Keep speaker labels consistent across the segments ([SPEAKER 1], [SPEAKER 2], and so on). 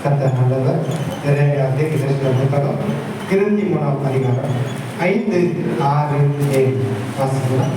[SPEAKER 1] கர்த்தர் நல்லவர். எரேமியா தீர்க்கதரிசியின் புத்தகம் 23ஆம் அதிகாரம் 5, 6, 7 வாசிக்கலாம்.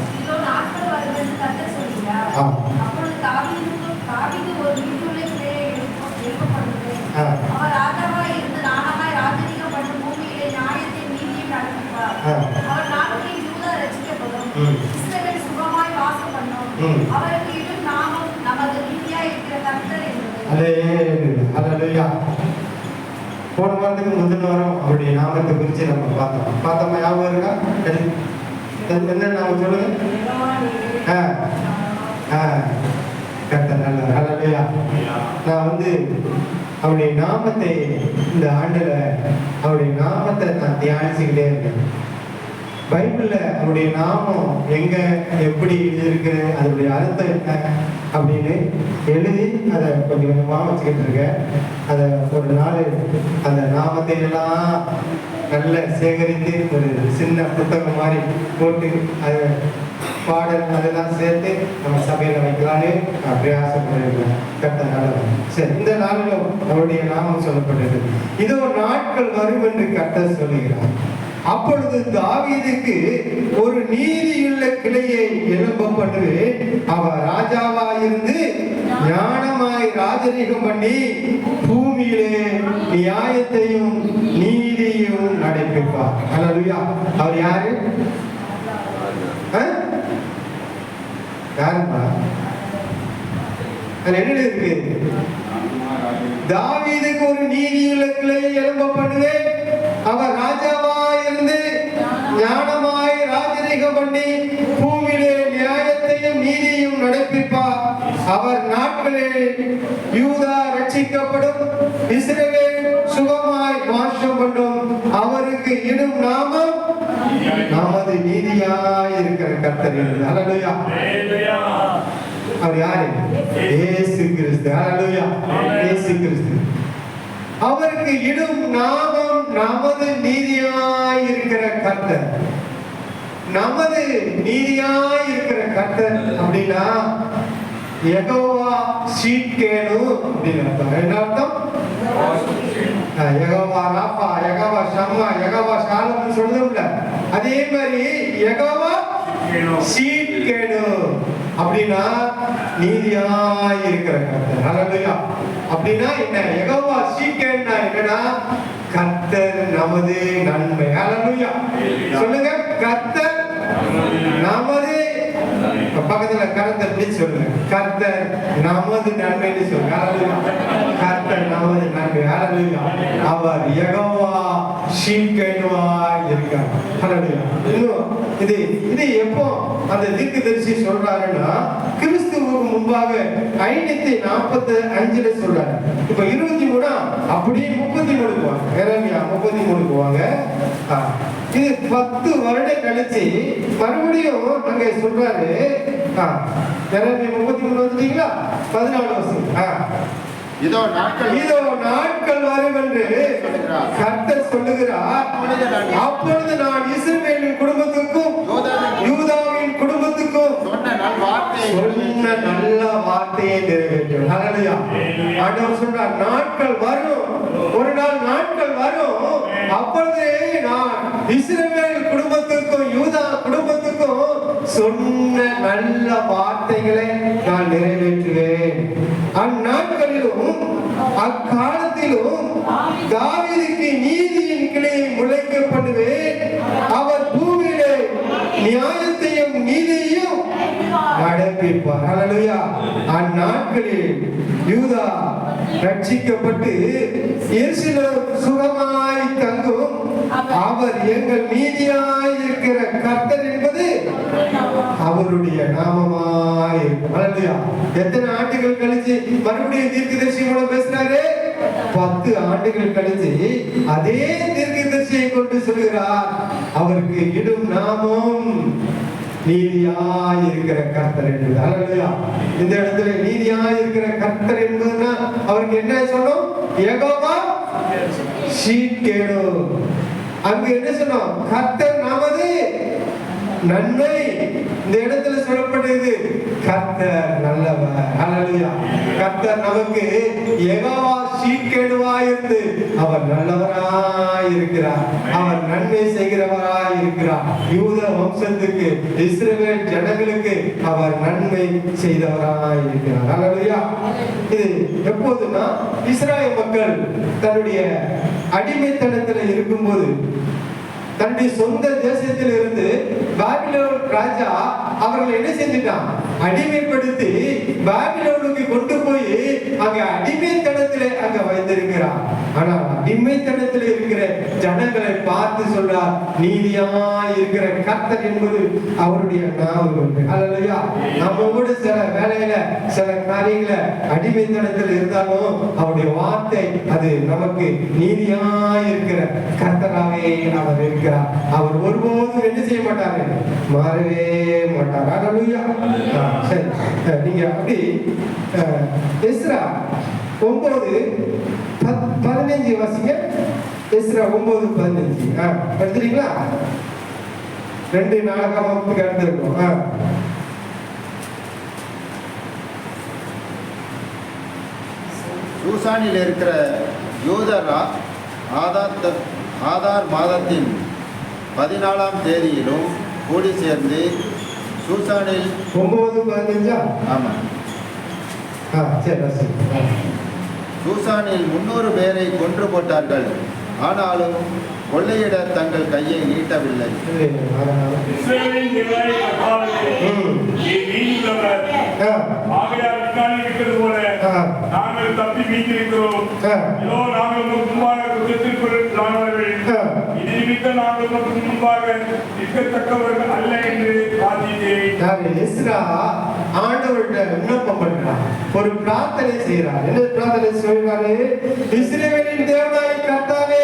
[SPEAKER 1] போன வாரத்துக்கு முந்தின வாரம் அவருடைய நாமத்தை குறித்து நம்ம பார்த்தோமா? ஞாபகம் இருக்கா? என்ன நாமம் சொல்லுங்க? கர்த்தர் நல்லவர். ஹல்லேலூயா. நான் அவருடைய நாமத்தை இந்த ஆண்டுல அவருடைய நாமத்தை நான் தியானிச்சுக்கிட்டே இருக்கேன். பைபிள்ல அவருடைய நாமம் எங்க எப்படி எழுதியிருக்குது, அதனுடைய அர்த்தம் என்ன அப்படின்னு எழுதி அதை கொஞ்சம் கொஞ்சமா வச்சுக்கிட்டு இருக்கேன். அதை ஒரு நாள் அந்த நாமத்தை எல்லாம் நல்ல சேகரித்து ஒரு சின்ன புத்தகம் மாதிரி போட்டு அதை பாடல் அதெல்லாம் சேர்த்து நம்ம சபையில வைக்கலான்னு பிரயாசப்பட்டிருக்கேன். கர்த்தர் நல்லவர். சரி, இந்த நாளிலும் அவருடைய நாமம் சொல்லப்பட்டது. இதோ நாட்கள் வரும் என்று கர்த்தர் சொல்லுகிறார். அப்பொழுது தாவீதுக்கு ஒரு நீதியுள்ள கிளையை எழும்ப பண்ணுவேன். அவர் ராஜாவாயிருந்து ஞானமாய் ராஜரீகம் பண்ணி பூமியிலே நியாயத்தையும் நீதியும் நடைபெறுவார். ஹல்லேலூயா. அவர் யாரு? யாருப்பா? அது என்ன இருக்கு? தாவீதுக்கு ஒரு நீதியுள்ள கிளையை எழும்ப பண்ணுவேன். அவர் ராஜாவாயிருந்து ஞானமாய் ராஜரீகம் பண்ணி பூமியிலே நியாயத்தையும் நீதியும் நடப்பிப்பார். அவர் நாட்களில் யூதா ரட்சிக்கப்படும், இஸ்ரவேல் சுகமாய் வாசம் பண்ணும். அவருக்கு இடும் நாமம் நமது நீதியாய் இருக்கிற கர்த்தர். ஹல்லேலூயா. அவர் யாரு? இயேசு கிறிஸ்து. ஹல்லேலூயா. இயேசு கிறிஸ்து. அவருக்கு இடும் நாமம் நமது நீதியாய் இருக்கிற கர்த்தர். நமது நீதியாய் இருக்கிற கர்த்தர் அப்படின்னா யெகோவா சீட்கேனு அப்படின்னு என்ன அர்த்தம்? யெகோவா ராஃபா, யெகோவா ஷம்மா, யெகோவா ஷாலோம் சொல்லுதுல, அதே மாதிரி யெகோவா சீட்கேனு அப்படின்னா நீதியாய் இருக்கிற கர்த்தர். ஹல்லேலூயா. அப்படின்னா என்ன? யெகோவா சீட்கேன்னா என்னன்னா கர்த்தர் நமது நன்மை. ஹல்லேலூயா. சொல்லுங்க, கர்த்தர் நமது. பக்கத்துல கர்த்தர் பிடிச்சு சொல்லுங்க, கர்த்தர் நமது நன்மைன்னு சொல்லுங்க. ஹல்லேலூயா. கர்த்தர் நமது நன்மை. ஹல்லேலூயா. அவர் யெகோவா சீட்கேனுவாய் இருக்கிறார். ஹல்லேலூயா. இன்னும் இது எப்போ அந்த தீர்க்கதரிசி சொல்றாருன்னா கிறிஸ்துவுக்கு முன்பாக 545 சொல்றாரு. இப்ப 23 அப்படியே 33 போவாங்க. எரேமியா 33 போவாங்க. இது 10 வருடம் கழிச்சு மறுபடியும் அங்க சொல்றாரு. எரேமியா 33 வந்துட்டீங்களா? 14 வருஷம். இதோ நாட்கள் வரும் என்று கர்த்தர் சொல்லுகிறார். அப்பொழுது நான் இஸ்ரவேலின் குடும்பத்துக்கும் யூதாவின் குடும்பத்துக்கும் சொன்ன நல்ல வார்த்தையை நிறைவேற்றும். ஹல்லேலூயா. ஆண்டவர் சொல்றார், நாட்கள் வரும், ஒரு நாள் நாட்கள் வரும், அப்பொழுது நான் இஸ்ரவேல் குடும்பத்துக்கும் யூதா குடும்பத்துக்கும் சொன்ன நல்ல வார்த்தைகளை நான் நிறைவேற்றுவேன். அந்நாட்களிலும் அக்காலத்திலும் தாவீதுக்கு நீதியின் கிளையை முளைக்க பண்ணுவேன். அவர் பூமியிலே நியாயத்தையும் நீதியையும் நடப்பிப்பார். ஹல்லேலூயா. அந்நாட்களில் யூதா ரட்சிக்கப்பட்டு எருசலேம் சுகமாய் தங்கும். அவர் எங்கள் நீதியாய் இருக்கிற கர்த்தர் என்பது அவருடைய நாமமாய் இருக்கும். ஹல்லேலூயா. எத்தனை ஆண்டுகள் கழிச்சு மறுபடியும் தீர்க்கதரிசி மூலம் பேசுறாரு? 10 ஆண்டுகள் கழிச்சு அதே தீர்க்கதரிசியை கொண்டு சொல்கிறார். அவருக்கு இடும் நாமம் நீதியாய் இருக்கிற கர்த்தர் என்பது. ஹல்லேலூயா. இந்த இடத்துல நீதியாய் இருக்கிற கர்த்தர் என்பதுன்னா அவருக்கு என்ன சொன்னோம்? யெகோவா சீட்கேனு. அங்க என்ன சொன்னோம்? கர்த்தர் நமது நன்மை. இந்த இடத்துல சொல்லப்படுது கர்த்தர் நல்லவர். ஹல்லேலூயா. கர்த்தர் நமக்கு யெகோவா சீக்கேடுவாய் இருந்து அவர் நல்லவராய் இருக்கிறார். அவர் நன்மை செய்கிறவராய் இருக்கிறார். யூத வம்சத்துக்கு, இஸ்ரவேல் ஜனங்களுக்கு அவர் நன்மை செய்தவராய் இருக்கிறார். ஹல்லேலூயா. இது எப்போதுன்னா இஸ்ராயேல் மக்கள் தன்னுடைய அடிமைத்தனத்தில் இருக்கும்போது, தன்னுடைய சொந்த தேசத்தில் இருந்து பாபிலோன் ராஜா அவர்களை என்ன செஞ்சிட்டான்? அடிமைப்படுத்தி பாபிலோனுக்கு கொண்டு போய் அங்க அடிமைத்தனத்திலே அங்க வைத்திருக்கிறார். ஆனால் அடிமைத்தனத்தில் இருக்கிற ஜனங்களை பார்த்து சொல்றார், நீதியா இருக்கிற கர்த்தர் என்பது அவருடைய நாமம். அல்லேலூயா. நம்ம கூட சில வேலையில சில காரியங்களை அடிமைத்தனத்தில் இருந்தாலும் அவருடைய வார்த்தை அது நமக்கு நீதியா இருக்கிற கர்த்தராகவே அவர் இருக்கிறார். அவர் ஒருபோதும் என்ன செய்ய மாட்டாரு? மாறவே மாட்டார். அல்லேலூயா. சரி, நீங்க அப்படி எஸ்ரா 9:15 வாசிங்க. எஸ்ரா 9:15 எடுத்துறீங்களா? 2 நாளாகமத்துக்கு எடுத்துருக்கோம்.
[SPEAKER 2] சூசானில் இருக்கிற யூதரா ஆதார் மாதத்தின் 14ஆம் தேதியிலும் கூடி சேர்ந்து சூசானில்
[SPEAKER 1] 9:15.
[SPEAKER 2] ஆமாம்,
[SPEAKER 1] சரி.
[SPEAKER 2] சூசானில் 300 பேரை கொன்று போட்டார்கள். ஆனாலும் கொள்ளையிட தங்கள் கையை நீட்டவில்லை.
[SPEAKER 3] நாங்கள் தப்பி மீந்திருக்கிறோம். நாங்கள் முன்பாக நாங்கள் முன்பாக நிற்கத்தக்கவர்கள் அல்ல என்று
[SPEAKER 1] ஆண்டவர்கிட்ட விண்ணப்பம் பண்றார். ஒரு பிரார்த்தனை செய்யறார். என்ன பிரார்த்தனை சொல்றாரு? இஸ்ரவேலின் தேவனாய் கர்த்தாவே,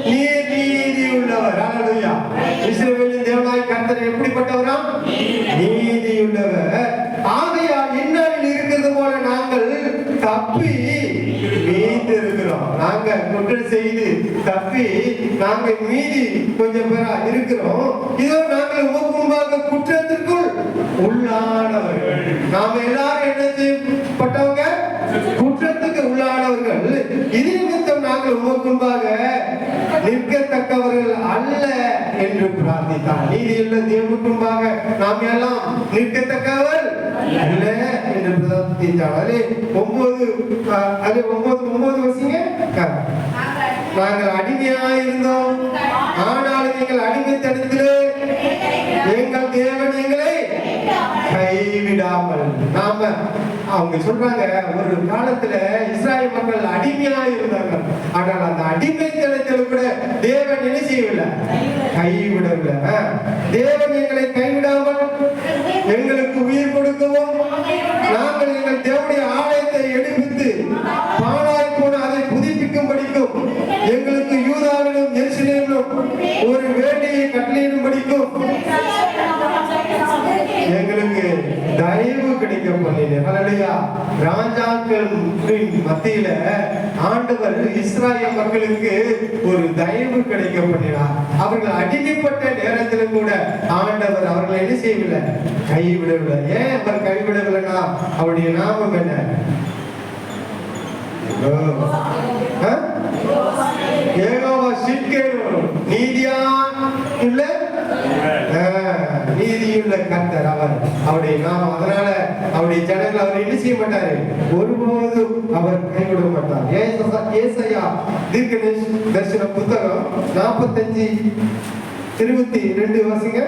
[SPEAKER 1] நீர் நீதி உள்ளவர். அல்லேலூயா. இஸ்ரவேலின் தேவனாய் கர்த்தர் எப்படிப்பட்டவரா? நீதி உள்ளவர். ஆகையால் இந்நாளில் இருக்கிறது போல நாங்கள் தப்பி மீண்டு இருக்கிறோம். நாங்க குற்றம் செய்து தப்பி நாங்கள் மீதி கொஞ்சம் பேரா இருக்கிறோம். இதோ நாங்கள் முன்பாக குற்றத்திற்குள் உள்ளானவர்கள். நாம எல்லாரும் என்ன செய்யப்பட்டவங்க? குற்றத்துக்கு உள்ளானவர்கள். இது நிமித்தம் நாங்கள் முன்பாக நிற்கத்தக்கவர்கள் அல்ல என்று பிரார்த்தித்தார். நீதியுள்ள தேவனுக்கு முன்பாக நாம் எல்லாம் நிற்கத்தக்கவர் அல்ல என்று பிரார்த்தித்தார். அதே 9 வசீங்க. நாங்கள் அடிமையாக இருந்தோம், ஆனாலும் எங்கள் அடிமைத்தனத்திலே எங்கள் தேவன் எங்களை கைவிடாமல். நாம அவங்க சொல்றாங்க, ஒரு காலத்துல இஸ்ராயேல் மக்கள் அடிமையா இருந்தாங்க. ஆனால் அந்த அடிமைத்தனத்தில் கூட தேவன் என்ன செய்யவில்லை? கைவிடவில்லை. தேவன் எங்களை கைவிடாமல் எங்களுக்கு உயிர் கொடுக்கவும், நாங்கள் எங்கள் தேவனுடைய ஆலயத்தை எடுப்பித்து பாழாய் போன அதை புதுப்பிக்கும் படிக்கும், எங்களுக்கு யூதாவிலும் எருசலேமிலும் ஒரு வேலையை கட்டளையிடும் படிக்கும் எங்களுக்கு தயவு கிடைக்க பண்ணினேன். அல்லேலூயா. ராஜாக்களின் மத்தியில ஆண்டவர் இஸ்ராயேல் மக்களுக்கு ஒரு தயவு கிடைக்க பண்ணினார். அவர்கள் அடிமைப்பட்ட நேரத்திலும் கூட ஆண்டவர் அவர்களை என்ன செய்யவில்லை? கைவிடவில்லை. ஏன் அவர் கைவிடவில்லைன்னா அவருடைய நாமம் என்ன? யெகோவா சிட்கேடு, நீதியா இல்ல நீதியுள்ள கர்த்தர் அவர். அவருடைய நாமம். அதனால அவருடைய ஜனங்கள் அவர் என்ன செய்ய மாட்டாரு? ஒருபோதும் அவர் கைவிட மாட்டார். ஏசாயா தீர்க்கதரிசன புத்தகம் 45:22 வாசிங்க.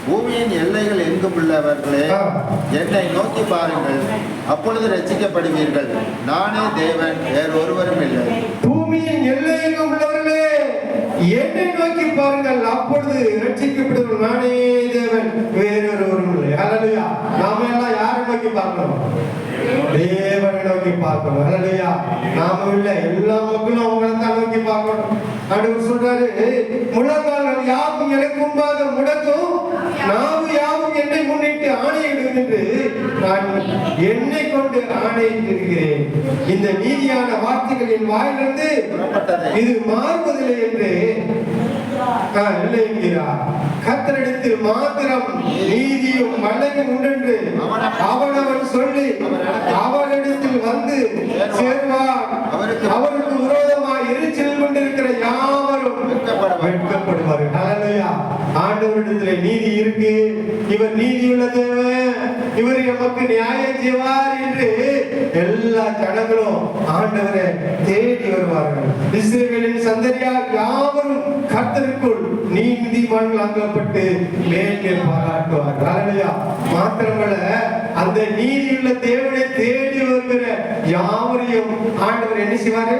[SPEAKER 2] பூமியின் எல்லைகள் எங்கும் உள்ளவர்களே, என்னை நோக்கி பாருங்கள், அப்பொழுது ரட்சிக்கப்படுவீர்கள். நானே தேவன், வேறொருவரும் இல்லை.
[SPEAKER 1] பூமியின் எல்லையெங்கும் உள்ளவர்களே, என்னை நோக்கி பாருங்கள், அப்பொழுது ரட்சிக்கப்படுவீர்கள். நானே தேவன், வேறொருவரும் இல்லை. அல்லேலூயா. நாம எல்லாம் யாரை நோக்கி பார்க்கணும்? தேவனை நோக்கி பார்க்கணும். அல்லேலூயா. நாம இல்ல, எல்லா மக்களும் அவங்களை தான் நோக்கி பார்க்கணும். ஆண்டவர் சொல்றாரு, முழங்கால்கள் யாவும் எனக்கு முன்பாக முடக்கும், நாவு யாவும் என்னை முன்னிட்டு ஆணையிடும் என்று நான் என்னை கொண்டு ஆணையிட்டிருக்கிறேன். இந்த நீதியான வார்த்தைகளின் வாயிலிருந்து இது மாறுவதில்லை என்று என்கிறார். கர்த்தரிடத்தில் மாத்திரம் நீதியும் வல்லமையும் உண்டென்று அவனவன் சொல்லி அவனிடத்தில் வந்து சேர்வான். அவருக்கு விரோதமாய் எரிச்சல் கொண்டிருக்கிற யாவரும் வெட்கப்படுவார்கள். ஹல்லேலூயா. ஆண்டவரிடத்தில் நீதி இருக்கு. இவர் நீதி உள்ள தேவன், இவர் நமக்கு நியாயம் செய்வார் என்று எல்லா ஜனங்களும் ஆண்டவரை தேடி வருவார்கள். இஸ்ரவேலின் சந்ததியார் யாவரும் கர்த்தருக்குள் நீதிமான்கள் ஆக்கப்பட்டு மேன்மை பாராட்டுவார்கள். ஹல்லேலூயா. மாத்திரமல்ல, அந்த நீதியுள்ள தேவனை தேடி வருகிற யாவரையும் ஆண்டவர் என்ன செய்வாரு?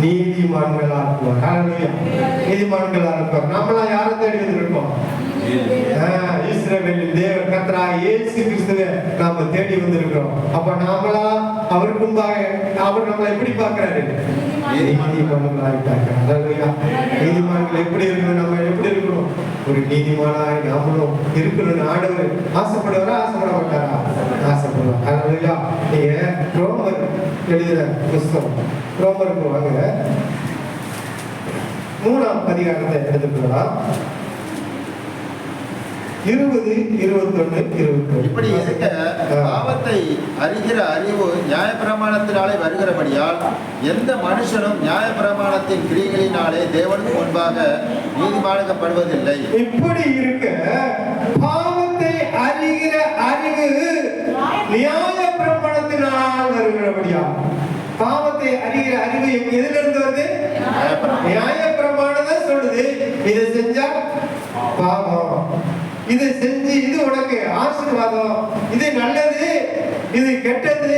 [SPEAKER 1] நீதிமான்கள் ஆக்குவார். ஹல்லேலூயா. நீதிமான்கள் ஆக்குவார். நம்மளாம் யாரை தேடி வந்திருக்கோம்? இஸ்ரவேலின் தேவன் கர்த்தராகிய இயேசு கிறிஸ்துவை நாம தேடி வந்திருக்கிறோம். அப்ப நாமளா அவருக்கு முன்பாக அவர் நம்மளை எப்படி பார்க்கிறாரு? நீதிமான்களாய் பார்க்கிறார். ஹல்லேலூயா. நீதிமான்கள் எப்படி இருக்கணும்? நம்ம எப்படி இருக்கணும்? ஒரு நீதிமானாய் நாமளும் இருக்கணும்னு ஆண்டவர் ஆசைப்படுவாரா? ஆசைப்பட மாட்டாரா? ஆசைப்படுவார். ஹல்லேலூயா. நீங்க ரோமர் எழுதின புத்தகம் ரோமருக்கு வாங்க, 3ஆம் அதிகாரத்தை எடுத்துக்கலாம். 20, 21, 22.
[SPEAKER 2] இப்படி இருக்க பாவத்தை அறிகிற அறிவு நியாயப்பிரமாணத்தினாலே வருகிறபடியால் எந்த மனுஷனும் நியாயப்பிரமாணத்தின் கிரியைகளினாலே தேவனுக்கு முன்பாக நீதிமானாக்கப்படுவதில்லை.
[SPEAKER 1] இப்படி இருக்க பாவத்தை அறிகிற அறிவு நியாயப்பிரமாணத்தினால் வருகிறபடியால், பாவத்தை அறிகிற அறிவு எதிலிருந்து வருது? நியாயப்பிரமாணம் தான் சொல்லுது. இதை செஞ்சா பாவம், இதை செஞ்சு இது உனக்கு ஆசீர்வாதம், இது நல்லது, இது கெட்டது,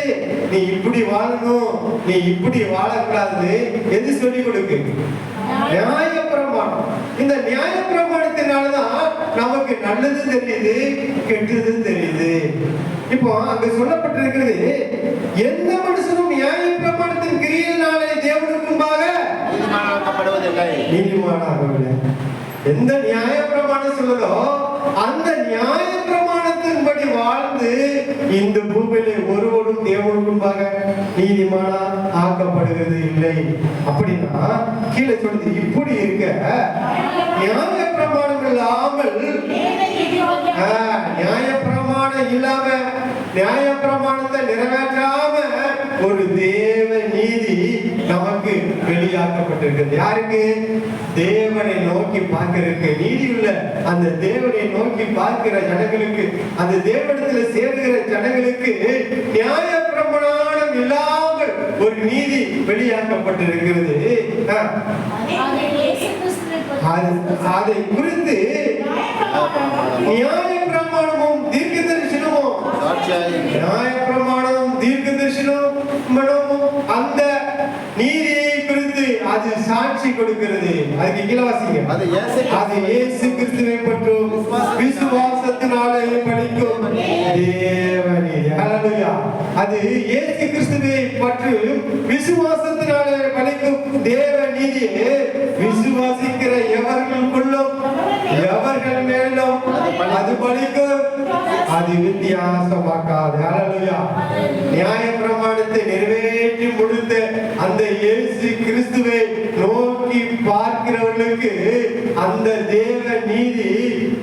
[SPEAKER 1] நீ இப்படி வாழணும், நீ இப்படி வாழக்கூடாது, எது சொல்லி கொடுக்கு? நியாயப்பிரமாணம். இந்த நியாயப்பிரமாணத்தினாலதான் நமக்கு நல்லது தெரியுது, கெட்டது தெரியுது. இப்போ அங்க சொல்லப்பட்டிருக்கிறது, எந்த மனுஷனும் நியாயப்பிரமாணத்தின் கிரியையினாலே தேவனுக்கு முன்பாக
[SPEAKER 2] நீதிமானாக்கப்படுவதில்லை.
[SPEAKER 1] நீதிமானாகவில்லை. எந்த நியாயப்பிரமாணம் சொல்லுதோ அந்த நியாயப்பிரமாணத்தின்படி வாழ்ந்து இந்த பூமியிலே ஒருவரும் தேவனுக்கு முன்பாக நீதிமானா ஆக்கப்படுகிறது இல்லை. அப்படின்னா கீழே சொல்லுது, இப்படி இருக்க நியாயப்பிரமாணம் இல்லாமல், நியாயப்பிரமாணம் இல்லாம, நியாயப்பிரமாணத்தை நிறைவேற்றாம ஒரு தேவ நீதி நமக்கு வெளியாக்கப்பட்டிருக்கிறது. யாருக்கு? தேவனை நோக்கி பார்க்கிறதுக்கு, நீதி உள்ள அந்த தேவனை நோக்கி பார்க்கிற ஜனங்களுக்கு, அந்த தேவனிடத்தில் சேருகிற ஜனங்களுக்கு நியாயப்பிரமாணம் இல்லாமல் ஒரு நீதி வெளியாக்கப்பட்டிருக்கிறது. அதை குறித்து நியாயப்பிரமாணமும் தீர்க்க தரிசனமும், நியாயப்பிரமாணமும் தீர்க்க தரிசனமும் அந்த நீதியை குறித்து அது சாட்சி கொடுக்கிறது. அதுக்கு கீழவாசிங்க, அது இயேசு கிறிஸ்துவை பற்றும் விசுவாசத்தினாலே படிக்கும் தேவநீதி. ஹல்லேலூயா. அது இயேசு கிறிஸ்துவை பற்றும் விசுவாசத்தினாலே படிக்கும் தேவ நீதியை விசுவாசிக்கிற எவர்களுக்குள்ளும் எவர்கள் மேலும் அது படிக்கும், அது வித்தியாசமாக்காது. ஹல்லேலூயா. நியாயப்பிரமாணத்தை நிறைவேற்றி முடித்த அந்த இயேசு கிறிஸ்துவை நோக்கி பார்க்கிறவர்களுக்கு அந்த தேவ நீதி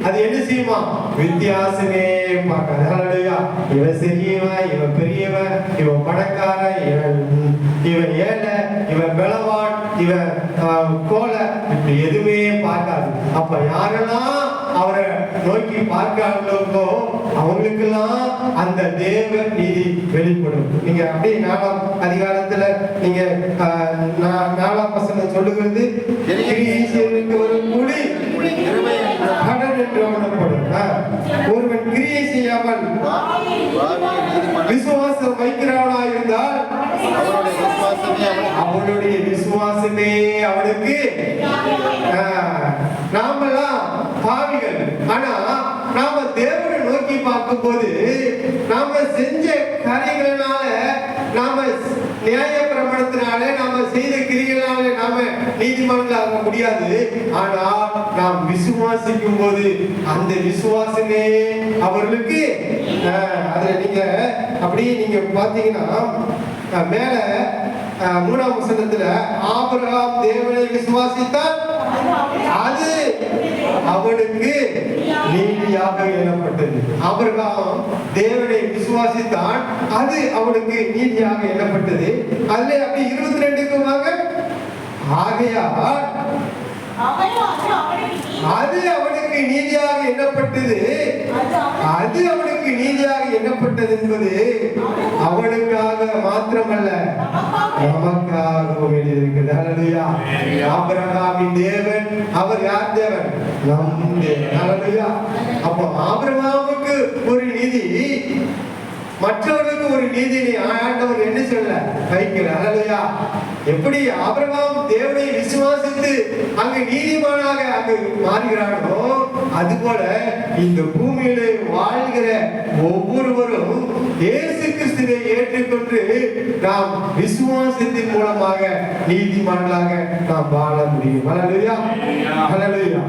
[SPEAKER 1] அது என்ன செய்யுமா? வித்தியாசமே பார்க்காது. ஹல்லேலூயா. இவன் சிறியவன், இவன் பெரியவன், இவன் பணக்காரன், இவன் ஏழை, இவன் பலவான், இவன் கோலை, இப்படி எதுவுமே பார்க்காது. அப்ப யாரெல்லாம் அவரை நோக்கி பார்க்கிறார்களோ அவங்களுக்கெல்லாம் அந்த தேவ நீதி வெளிப்படும். நீங்க அப்படியே 4ஆம் அதிகாரத்துல நீங்க 4ஆம் வசனம் சொல்லுகிறது, கிரியைக்கு ஒரு கூலி கடன் என்று எண்ணப்படும். ஒருவன் கிரியை செய்யாமல் விசுவாசம் வைக்கிறவனா இருந்தால் அவனுடைய விசுவாசமே அவனுக்கு. நாமெல்லாம் பாவிகள், ஆனா நாம தேவனை நோக்கி பார்க்கும் போது நாம செஞ்ச காரியங்களால, நாம நியாய பிரமாணத்தினாலே, நாம செய்த கிரியைகளாலே நாம நீதிமான்கள் ஆக முடியாது. ஆனா நாம் விசுவாசிக்கும் போது அந்த விசுவாசமே அவர்களுக்கு. அதுல நீங்க அப்படியே நீங்க பாத்தீங்கன்னா மேல 3ஆம் வசனத்துல ஆபிரகாம் தேவனை விசுவாசித்தால் அது அவனுக்கு நீதியாக எண்ணப்பட்டது. ஆபிரகாம் தேவனை விசுவாசித்தான், அது அவனுக்கு நீதியாக எண்ணப்பட்டது. அதுல அப்படி 22க்கு வாங்க. ஆகையால் அது அவனுக்கு நீதியாக எண்ணப்பட்டது. அது அவனுக்கு நீதியாக எண்ணப்பட்டது என்பது அவனுக்காக மாத்திரமல்ல, நமக்காகவும் எழுதியிருக்கிறது. ஹல்லேலூயா. ஆபிரகாமின் தேவன் அவர் யார் தேவன்? நம் தேவன். ஹல்லேலூயா. அப்போ ஆபிரகாமுக்கு ஒரு நீதி, மற்றவர்களுக்கு ஒரு நீதியை ஆண்டவர் என்ன சொல்ல வைக்கிறார். ஹல்லேலூயா. எப்படி ஆபிரகாம் தேவனை விசுவாசித்து அங்கு நீதிமானாக அங்கு மாறுகிறானோ, அதுபோல இந்த பூமியிலே வாழ்கிற ஒவ்வொருவரும் இயேசு கிறிஸ்துவை ஏற்றுக்கொண்டு நாம் விசுவாசத்தின் மூலமாக நீதிமான்களாக நாம் வாழ முடியும். ஹல்லேலூயா. ஹல்லேலூயா.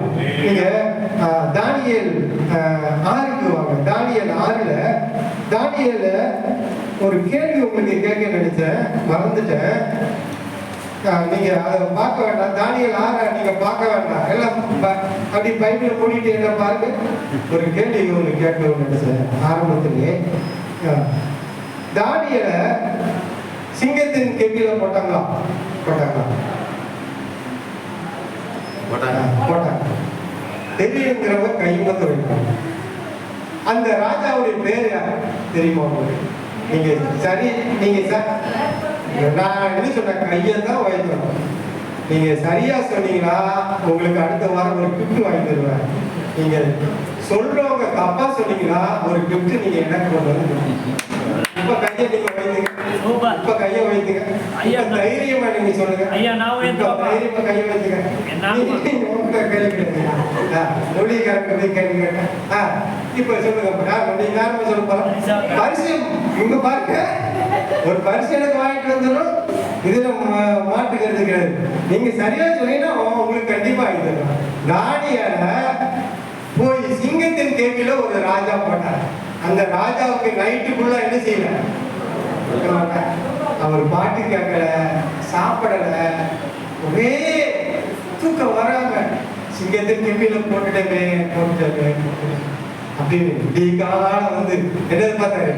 [SPEAKER 1] நீங்க தானியேல் 6க்கு வாங்க. தானியேல் 6ல தானியேல ஒரு கேள்வி உங்களுக்கு கேட்க நினைச்சேன், மறந்துட்டேன். நீங்க அதை பார்க்க வேண்டாம். தானியேல் 6 நீங்க பார்க்க வேண்டாம். எல்லாம் அப்படி பைபிளை மூடிட்டு என்ன பாருங்க. ஒரு கேள்வி உங்களுக்கு கேட்கணும்னு நினைச்சேன் ஆரம்பத்திலே. தானியேல சிங்கத்தின் கெபியில போட்டாங்களா? போட்டாங்க. தெரியுங்கிறவங்க கைமத்து வைப்பாங்க. அந்த ராஜாவுடைய பேர் யார் தெரியுமா உங்களுக்கு? நீங்க சரி, நீங்க நான் என்ன சொன்ன கையை தான் வைக்கணும். நீங்க சரியா சொன்னீங்களா உங்களுக்கு அடுத்த வாரம் ஒரு கிஃப்ட் வாங்கி தருவேன். நீங்க சொல்றவங்க தப்பா சொன்னீங்களா ஒரு கிஃப்ட் நீங்க எனக்கு கொண்டு வந்து. இப்ப கையை நீங்க வைத்துங்க. இப்ப கையை வைத்துங்க. தைரியமா நீங்க சொல்லுங்க. தைரியமா கையை வைத்துங்க. மொழிக்காரங்க கேளுங்க. இப்ப சொல்லுங்க. நீங்க யாருமே சொல்ல போறோம். பரிசு இங்க பாருங்க. ஒரு பரிசு எனக்கு வாங்கிட்டு வந்துடும். இதுல மாட்டுக்கிறது கிடையாது. நீங்க சரியா சொன்னீங்கன்னா உங்களுக்கு கண்டிப்பா இது தானியேல போய் சிங்கத்தின் கேபில ஒரு ராஜா போட்டார். அந்த ராஜாவுக்கு நைட்டுக்குள்ள என்ன செய்யல, அவர் பாட்டு கேட்கல, சாப்பிடல, ஒரே தூக்கம் வராங்க. சிங்கத்தின் கேபில போட்டுட்டே அப்படின்னு கால வந்து என்னது பார்த்தாரு.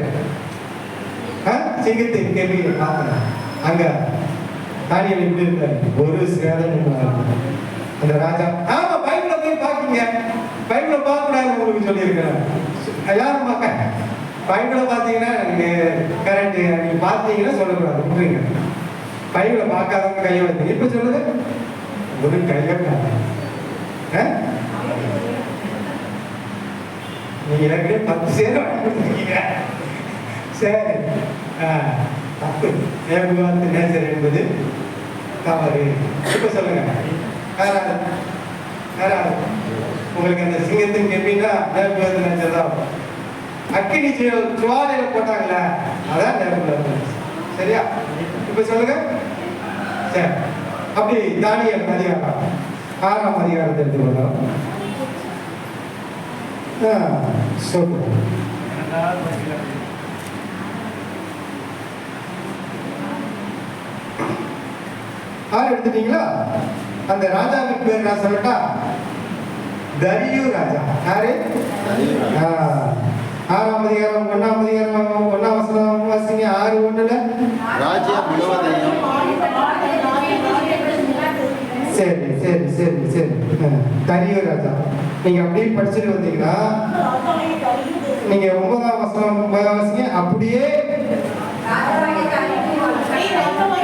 [SPEAKER 1] சிங்கத்தின் கேபில பார்த்தாரு. அங்க தானியேல் எப்படி இருக்காரு? ஒரு சேதம். அந்த ராஜா ஆமா பைபிள போய் பாக்குங்க. பைபிள பார்க்க கூடாது உங்களுக்கு சொல்லியிருக்கிறேன். யாரும் பார்க்க பைபிள பார்த்தீங்கன்னா கரெக்ட். நீங்க பார்த்தீங்கன்னா சொல்லக்கூடாது, விட்டுருங்க. பைபிள பார்க்காதவங்க கையை வைத்தீங்க. இப்ப சொல்லுங்க. ஒரு கையை நீங்க எனக்கு 10 சேர் வாங்கிருக்கீங்க. சரி, தப்பு. நேபுகாத் நேசர் என்பது தவறு. இப்ப சொல்லுங்க. உங்களுக்கு அந்த சிங்கத்தின் கெப்பின்னா நேபுகாத் நேசர் தான். அக்கினி ஜுவாலையில போட்டாங்கல்ல, அதான் நேபுகாத் நேசர். சரியா? இப்ப சொல்லுங்க. சரி, அப்படி தானியேல் அதிகாரம் 6ஆம் அதிகாரத்தை எடுத்துக்கொள்ளலாம். சொல்லுங்க. 6 எடுத்துட்டீங்களா? அந்த ராஜாவுக்கு பேர் நான் சொல்லட்டா? தரியு ராஜா. யாரு? 6ஆம் அதிகாரம் 1ஆம் அதிகாரம் 1ஆம் வசனம் வாசிங்க. 6:1
[SPEAKER 2] ராஜ்யம் முழுவதையும்.
[SPEAKER 1] சரி சரி சரி சரி. தரியு ராஜா நீங்க அப்படியே படிச்சுட்டு வந்தீங்கன்னா நீங்க 9ஆம் வசனம் வாசிங்க. அப்படியே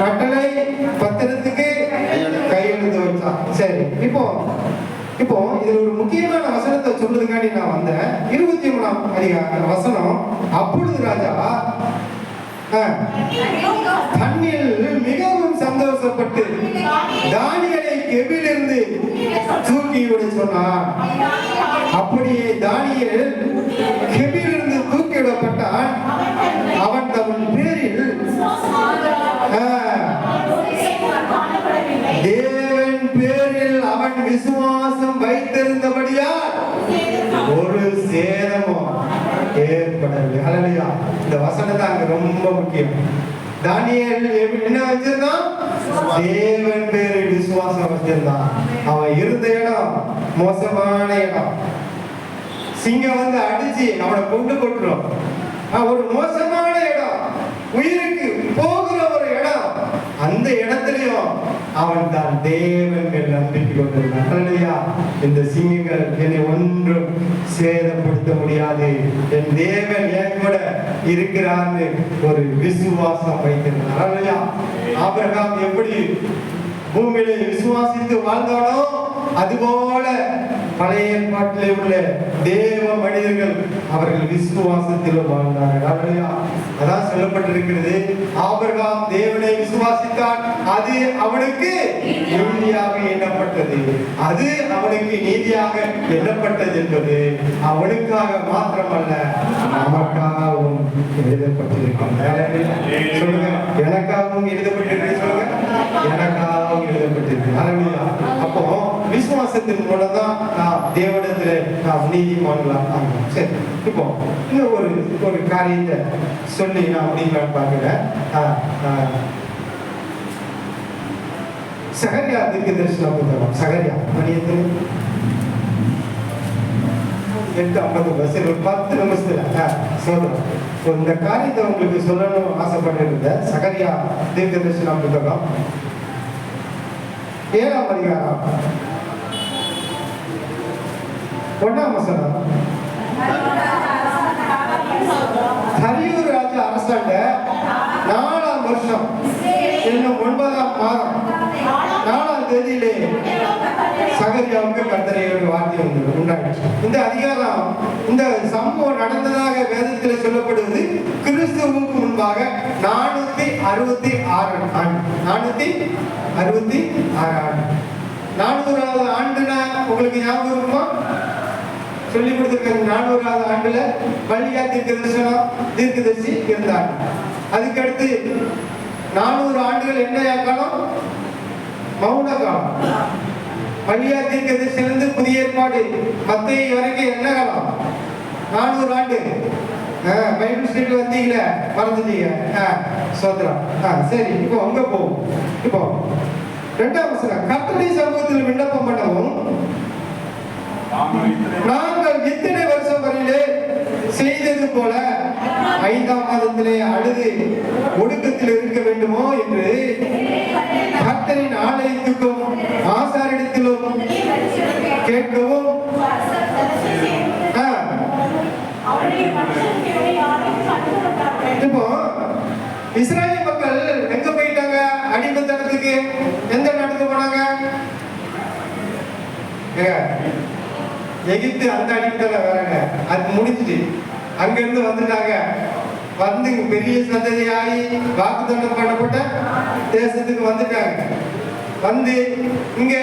[SPEAKER 1] கட்டளை பத்திரத்துக்கு கையெழுத்து வச்சான். சரி, இப்போ இதுல ஒரு முக்கியமான வசனத்தை சொல்றதுக்காண்டி நான் வந்தேன். 23ஆம் அதிகாரம் வசனம். அப்பொழுது ராஜா தன்னில் மிகவும் சந்தோஷப்பட்டு தானியேலை கெபியிலிருந்து தூக்கி விட சொன்னான். அப்படியே தானியேல் கெபியிலிருந்து தூக்கி விடப்பட்டான். அவன் தன் பேரில் தேவன் பேரில் அவன் விசுவாசம் வைத்திருந்தபடியால் ஒரு சேதமும் ஏற்படவில்லை. ஹல்லேலூயா. இந்த வசனம் தான் அங்க ரொம்ப முக்கியம். தானியேல் என்ன வச்சிருந்தான்? தேவன் பேரு விசுவாசம் வச்சிருந்தான். அவன் இருந்த இடம் மோசமான இடம். சிங்கம் வந்து அடிச்சு அவனை கொண்டு போட்டுரும். ஒரு மோசமான இடம், உயிருக்கு போகிற ஒரு இடம். அந்த இடத்துலயும் அவன் தான் தேவன் மேல் நம்பிக்கை கொண்டிருந்தான். இந்த சிங்கங்கள் என்னை ஒன்றும் சேதப்படுத்த முடியாது, என் தேவன் என் கூட இருக்கிறான்னு ஒரு விசுவாசம் வைத்திருந்தான். ஆபிரகாம் எப்படி பூமியிலே விசுவாசித்து வாழ்ந்தானோ அதுபோல பழைய ஏற்பாட்டிலே உள்ள தேவ மனிதர்கள் அவர்கள் விசுவாசத்திலும் வாழ்ந்தார்கள். அதான் சொல்லப்பட்டிருக்கிறது, ஆபிரகாம் தேவனை விசுவாசித்தான், அது அவனுக்கு நீதியாக எண்ணப்பட்டது. அது அவனுக்கு நீதியாக எண்ணப்பட்டது என்பது அவனுக்காக மாத்திரமல்ல, நமக்காகவும் எழுதப்பட்டிருக்கிறது. சொல்லுங்க, எனக்காகவும் எழுதப்பட்டிருக்கு. சொல்லுங்க, எனக்காகவும் எழுதப்பட்டிருக்கு. அப்போ விசுவாசத்தின் மூலம் தான் நாம் தேவனிடத்திலே நாம் நீதிமான்களாக. சரி, இப்போ இன்னும் ஒரு காரியத்தை சொல்லி நான் முடிக்கலான்னு பார்க்கிறேன். சகரியா தீர்க்கதரிசன புத்தகம், சகரியா மணியத்தில் 8:50 ஒரு 10 நிமிஷத்துல சொல்றேன். இந்த காரியத்தை உங்களுக்கு சொல்லணும் ஆசைப்பட்டிருந்த சகரியா தீர்க்கதரிசன புத்தகம் 7ஆம் அதிகாரம் 1ஆம் வசனம். தரியூர் ராஜா அரசாண்ட 4ஆம் வருஷம் என்னும் 9ஆம் மாதம் 4ஆம் தேதியிலே சகரியாவுக்கு கர்த்தருடைய வார்த்தை உண்டாயிற்று. இந்த அதிகாரம், இந்த சம்பவம் நடந்ததாக வேதத்தில் சொல்லப்படுவது கிறிஸ்துவுக்கு முன்பாக 466 ஆண்டு. 466 ஆண்டு. 400வது ஆண்டுனா உங்களுக்கு ஞாபகம் இருக்குமா? சொல்லி கொடுத்திருக்காங்க. 400வது ஆண்டுல பலியா தீர்க்கதரிசி இருந்தாங்க. அதுக்கடுத்து 400 ஆண்டுகள் என்ன காலம்? மௌன காலம். பலியா தீர்க்கதரிசியிலிருந்து புதிய ஏற்பாடு மத்தேயு வரைக்கும் என்ன காலம்? 400 ஆண்டு. பைபிள் ஸ்டேட் வந்தீங்களே, மறந்துட்டீங்க. சோத்ரம். சரி, இப்போ அங்க போவோம். இப்போ 2ஆம் வசனம். கர்த்தருடைய சமூகத்தில் விண்ணப்பம் பண்ணவும் நாங்கள் இத்தனை வருஷம் வரையிலே செய்தது போல 5ஆம் மாதத்திலே அழுது ஒடுக்கத்தில் இருக்க வேண்டுமோ என்று கர்த்தரின் ஆலயத்துக்கும் ஆசாரிடத்திலும் கேட்கவும் இப்போ இஸ்ராயேல் மக்கள் எங்க போயிட்டாங்க? அடிமைத்தனத்துக்கு. எந்த நாட்டுக்கு போனாங்க? எகிப்து. அந்த அடிமைத்தனம் வேறங்க, அது முடிஞ்சுட்டு அங்க இருந்து வந்துட்டாங்க. வந்து பெரிய சந்ததியாகி வாக்குத்தத்தம் பண்ணப்பட்ட தேசத்துக்கு வந்துட்டாங்க. வந்து இங்க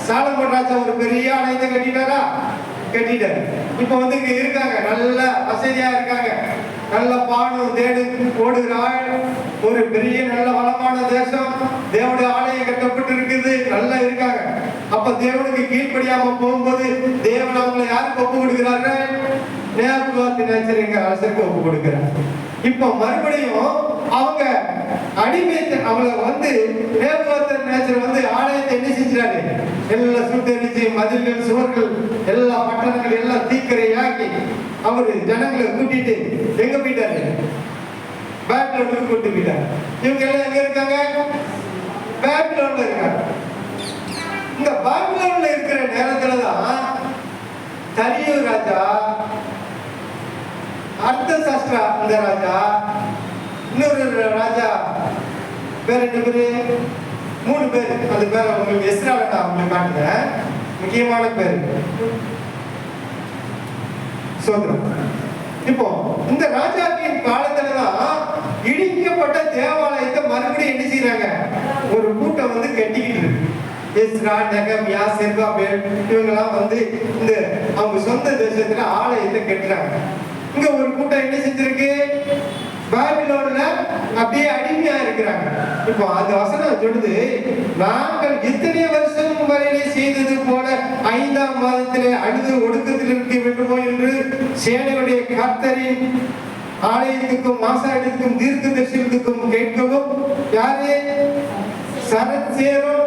[SPEAKER 1] சாலமோன் ராஜா ஒரு பெரிய ஆலயத்தை கட்டிட்டாரா? கட்டிட்டாரு. இப்ப வந்து இங்க இருக்காங்க, நல்ல வசதியா இருக்காங்க, நல்ல பாடும் தேடு ஓடுகிறாள். ஒரு பெரிய நல்ல வளமான தேசம், தேவனுடைய ஆலயம் கட்டப்பட்டு இருக்குது, நல்லா இருக்காங்க. அப்ப தேவனுக்கு கீழ்ப்படியாம போகும்போது தேவன் அவங்களை யாருக்கு ஒப்பு கொடுக்கிறார்கள்? நேபுகாத்நேச்சர் என்கிற அரசருக்கு ஒப்பு கொடுக்கிறார். இப்ப மறுபடியும் அவங்க அடிமைத்தை அவங்கள வந்து நேபுகாத்நேச்சர் வந்து ஆலயத்தை என்ன செஞ்சாரு? எல்லாம் சுட்டரிச்சு மதில்கள், சுவர்கள், எல்லா பட்டணங்கள் எல்லாம் தீக்கிரையாக்கி அவரு ஜனங்களை கூட்டிட்டு எங்க போயிட்டாரு? பாபிலோனுக்கு கூட்டு போயிட்டாரு. இவங்க எல்லாம் எங்க இருக்காங்க? பாபிலோன்ல இருக்காங்க. இந்த பாபிலோன்ல இருக்கிற நேரத்துலதான் தரியூர் ராஜா, அர்த்தசாஸ்திரா இந்த ராஜா, இன்னொரு ராஜா, பேர் என்ன பேரு? 3 பேர். அந்த பேர் உங்களுக்கு எஸ்ரால உங்களுக்கு காட்டுறேன், முக்கியமான பேர். சோதரம். இப்போ இந்த ராஜாவின் காலத்துலதான் இடிக்கப்பட்ட தேவாலயத்தை மறுபடியும் என்ன செய்யறாங்க? ஒரு கூட்டம் வந்து கட்டிக்கிட்டு இருக்கு. எஸ்ரா, நெகமியா, செர்பாபேல் இவங்கெல்லாம் வந்து இந்த அவங்க சொந்த தேசத்துல ஆலயத்தை கட்டுறாங்க. இங்க ஒரு கூட்டம் என்ன செஞ்சிருக்கு? பாபிலோன்ல அப்படியே அடிமையா இருக்கிறாங்க. இப்போ அந்த வசனம் சொல்லுது, நாங்கள் இத்தனை வருஷம் வரையிலே செய்தது போல 5ஆம் மாதத்திலே அழுது ஒடுக்கத்தில் இருக்க வேண்டுமோ என்று சேனையுடைய கர்த்தரின் ஆலயத்துக்கும் ஆசாரியத்துக்கும் தீர்க்கதரிசிகளுக்கும் கேட்கவும். யாரு? சரத்சேரும்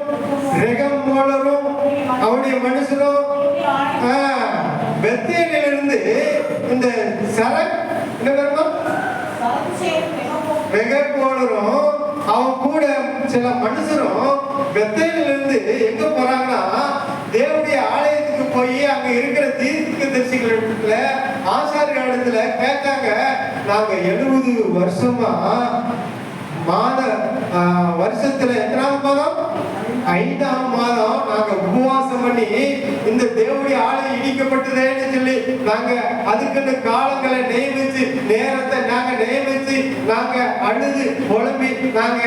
[SPEAKER 1] ரெகமோலரும் அவருடைய மனுஷரும் பெத்தேலிலிருந்து இந்த சரத் என்ன பேருமா ரெகமோலரும் அவன் கூட சில மனுஷரும் பெத்தேலிலிருந்து எங்க போறாங்கன்னா தேவனுடைய ஆலயத்துக்கு போய் அங்க இருக்கிற தீர்க்கதரிசிகள் இடத்துல ஆசாரியர் இடத்துல கேட்டாங்க, நாங்க 70 வருஷமா வருஷத்துல எத்தனாவது மாதம் 5ஆம் மாதம் நாங்க உபவாசம் பண்ணி இந்த தேவனுடைய ஆலயம் இடிக்கப்பட்டதேன்னு சொல்லி நாங்க அதுக்குன்னு காலங்களை நியமிச்சு நேரத்தை நாங்க நியமிச்சு நாங்க அழுது புலம்பி நாங்க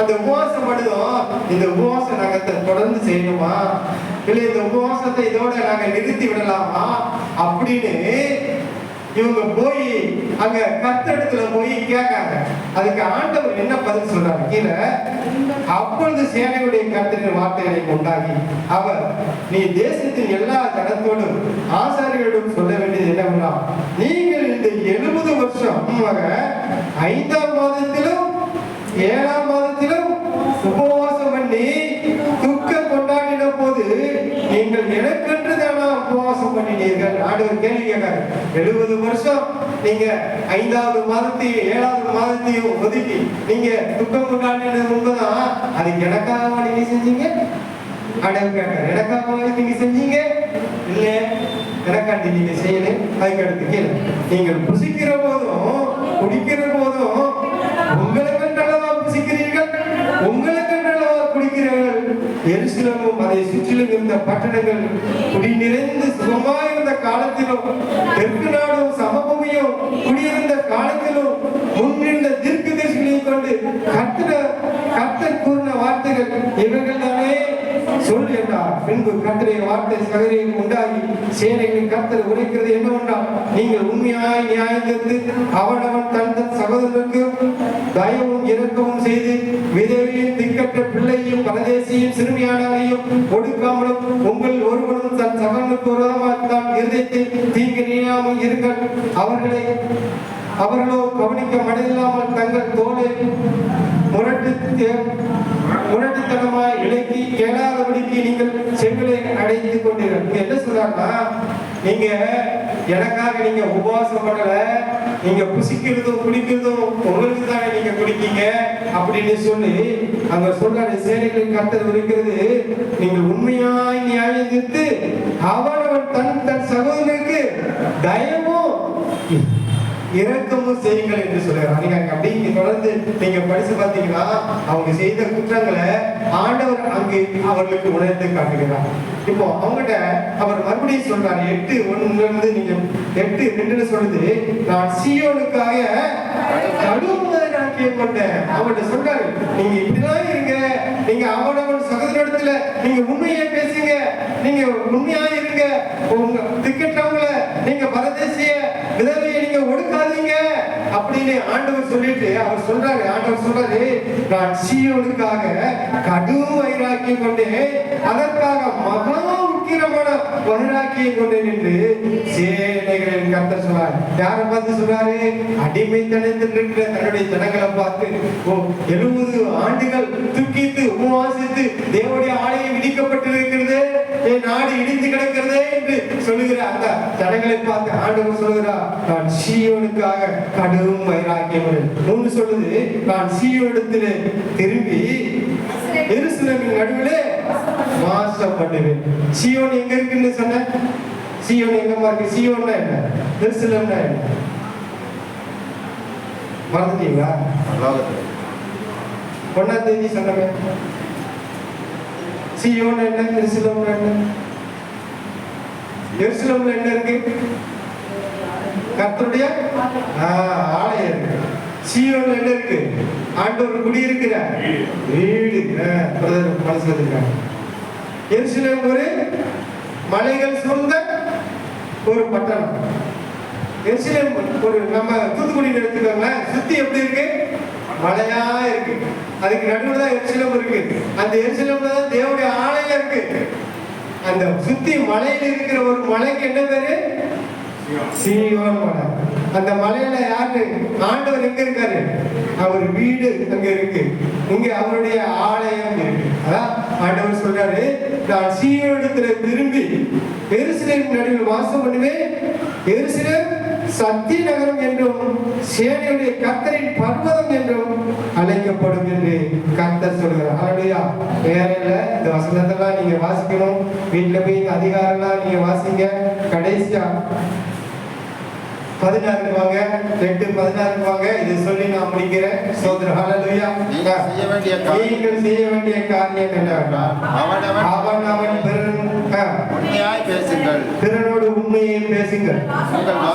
[SPEAKER 1] அந்த உபவாசம் பண்ணுதோம். இந்த உபவாசம் நாங்க தொடர்ந்து செய்யணுமா இல்ல இந்த உபவாசத்தை இதோட நாங்க நிறுத்தி விடலாமா அப்படின்னு இவங்க போய் அங்க கர்த்தரிடத்துல போய் கேட்காங்க. அதுக்கு ஆண்டவர் என்ன பதில் சொல்றாரு கீழே, அப்பொழுது சேனையுடைய கர்த்தரின் வார்த்தைகளை உண்டாகி அவர், நீ தேசத்தின் எல்லா ஜனத்தோடும் ஆசாரியர்களும் சொல்ல வேண்டியது என்னவென்னா, நீங்கள் இந்த 70 வருஷம் 5ஆம் மாதத்திலும் 7ஆம் மாதத்திலும் உபவாசம் பண்ணி துக்கம் கொண்டாடின போது நீங்கள் எனக்கென்று தானா உபவாசம் பண்ணினீர்கள். ஆண்டவர் கேள்வி கேட்காரு, 70 வருஷம் நீங்க 5ஆவது மாதத்தையும் 7ஆவது மாதத்தையும் ஒதுக்கி நீங்க துக்கம் கொண்டாடினது உண்மைதான், அதுக்கு எனக்காக நீங்க செஞ்சீங்க? ஆண்டவர் கேட்காரு, எனக்காக நீங்க செஞ்சீங்க? இல்ல, எனக்காண்டி நீங்க செய்யல. அதுக்கு அடுத்து கீழே, நீங்கள் புசிக்கிற போதும் குடிக்கிற போதும் உங்களுக்கென்றளவா புசிக்கிறீர்கள், உங்களுக்கென்றளவா குடிக்கிறீர்கள். எருசலேமும் அதை சுற்றிலும் இருந்த பட்டணங்கள் குடி நிறைந்து சுகமாயிருந்த காலத்திலும் தெற்கு நாடும் சமபூமியும் குடியிருந்த காலத்திலும் முன்னிருந்த தீர்க்கதரிசிகளை கொண்டு கர்த்தர் கூறின வார்த்தைகள் இவர்கள் தானே சொல் என்றார். பின்பு கர்த்தருடைய வார்த்தை சகரியில் உண்டாகி சேனைகளின் கர்த்தர் உரைக்கிறது என்னவென்றால், நீங்கள் உண்மையாய் நியாயத்திற்கு அவனவன் தன் சகோதரனுக்கு தயவும் இரக்கமும் செய்து விதவையும் திக்கற்ற பிள்ளையும் பரதேசியும் சிறுமியானவரையும் ஒடுக்காமலும் உங்கள் ஒருவனும் தன் சகோதரனுக்கு விரோதமாக தான் இருதயத்தை தீங்கு நீயாமல் இருங்கள். அவர்களோ கவனிக்க மனதில்லாமல் தங்கள் தோலை முரட்டுத்தனமாய் விலக்கி கேளாதபடிக்கு நீங்கள் செவிலை அடைத்துக் கொண்டீர்கள். என்ன சொல்றாங்கன்னா, நீங்க எனக்காக நீங்க உபவாசம் பண்ணல, நீங்க புசிக்கிறதும் குடிக்கிறதும் உங்களுக்கு தானே நீங்க குடிக்கீங்க அப்படின்னு சொல்லி அங்க சொல்றாரு. சேனைகளின் கர்த்தர் இருக்கிறது, நீங்கள் உண்மையாய் நியாயம் தீர்த்து அவனவன் தன் சகோதரனுக்கு தயவும் இரக்கமும் செய்யுங்கள் என்று சொல்றாரு. நீங்க அப்படி தொடர்ந்து நீங்க படிச்சு பார்த்தீங்கன்னா அவங்க செய்த குற்றங்களை ஆண்டவர் அங்கே அவர்களுக்கு உணர்ந்து காட்டுகிறார். இப்போ அவங்ககிட்ட அவர் மறுபடியும் சொல்றாரு, 8:1 நீங்க 8:2 சொல்லுது, நான் சீயோனுக்காக கடுமையாக கொண்டேன். அவர்கிட்ட சொல்றாரு, நீங்க இப்படிதான் இருங்க, நீங்க அவனவன் சகோதரத்துல நீங்க உண்மையை பேசுங்க, நீங்க உண்மையா இருங்க, உங்க திக்கற்றவங்கள நீங்க பரதேசிய விதவையை நீங்க ஒடுக்காதீங்க அப்படின்னு ஆண்டவர் சொல்லிட்டு அவர் சொல்றாரு. ஆண்டவர் சொல்றாரு, நான் சீயோனுக்காக கடும் வைராக்கியம் கொண்டேன், அதற்காக மகா உக்கிரமான வைராக்கியம் கொண்டேன் என்று சேனைகளின் கர்த்தர் சொல்றாரு. யாரை பார்த்து சொல்றாரு? அடிமைத்தனத்தில் இருக்கிற தன்னுடைய ஜனங்களை பார்த்து, 70 ஆண்டுகள் துக்கித்து உபவாசித்து தேவனுடைய ஆலயம் இடிக்கப்பட்டிருக்கிறது, என் நாடு இடிந்து கிடக்கிறது என்று சொல்லுகிற அந்த ஜனங்களை பார்த்து ஆண்டவர் சொல்லுகிறார், நான் சீயோனுக்காக கடும் வைராக்கியம். 3 சொல்லுது, நான் சீயோனிடத்திலே திரும்பி எருசலேமின் நடுவிலே வாசம் பண்ணுவேன். சீயோன் எங்க இருக்குன்னு சொன்ன? சீயோன் எங்கம்மா இருக்கு? சீயோன்னா என்ன? எருசலேம்னா என்ன? மறந்துட்டீங்களா? 1ஆம் தேதி சொன்னங்க. சீயோன் என்ன? எருசலேம்னா என்ன? எருசலேம்ல என்ன இருக்கு? கர்த்தருடைய ஆலயம் இருக்கு. சீயோன்ல என்ன இருக்கு? ஆண்டவர் குடி இருக்கிற வீடு. மனசுல இருக்காங்க. எருசலேம் ஒரு மலைகள் சூழ்ந்த ஒரு பட்டணம். எருசலேம் ஒரு நம்ம தூத்துக்குடி எடுத்துக்கோங்க, சுத்தி எப்படி இருக்கு? மலையா இருக்கு. அதுக்கு நடுவில் தான் எருசலேம் இருக்கு. அந்த எருசலேம்ல தான் தேவனுடைய ஆலயம் இருக்கு. அந்த சுத்தி மலையில இருக்கிற ஒரு மலைக்கு என்ன பேரு? சீயோன் மலை. அந்த மலையில யாரு? ஆண்டவர் எங்க இருக்காரு? அவர் வீடு அங்க இருக்கு. இங்க அவருடைய ஆலயம் சொல்றாரு, நான் சீயோனிடத்திலே திரும்பி எருசலேம் நடுவில் வாசம் பண்ணுவேன். எருசலேம் சத்திய நகரம் என்றும் சேனையுடைய கர்த்தரின் பர்வதம் என்றும் அழைக்கப்படும் என்று கர்த்தர் சொல்கிறார். ஹல்லேலூயா. வேற இல்ல, இந்த வசனத்தெல்லாம் நீங்க வாசிக்கணும். வீட்டுல போய் இந்த அதிகாரம்லாம் நீங்க வாசிங்க. கடைசியா 16 வாங்க, 8:16 வாங்க. இதை சொல்லி நான் முடிக்கிறேன். சோதரர் ஹல்லேலூயா. நீங்கள் செய்ய வேண்டிய காரியம் என்னவென்றால் அவனவன்
[SPEAKER 2] உண்மையாய் பேசுங்கள்,
[SPEAKER 1] பிறனோடு உண்மையை பேசுங்கள்,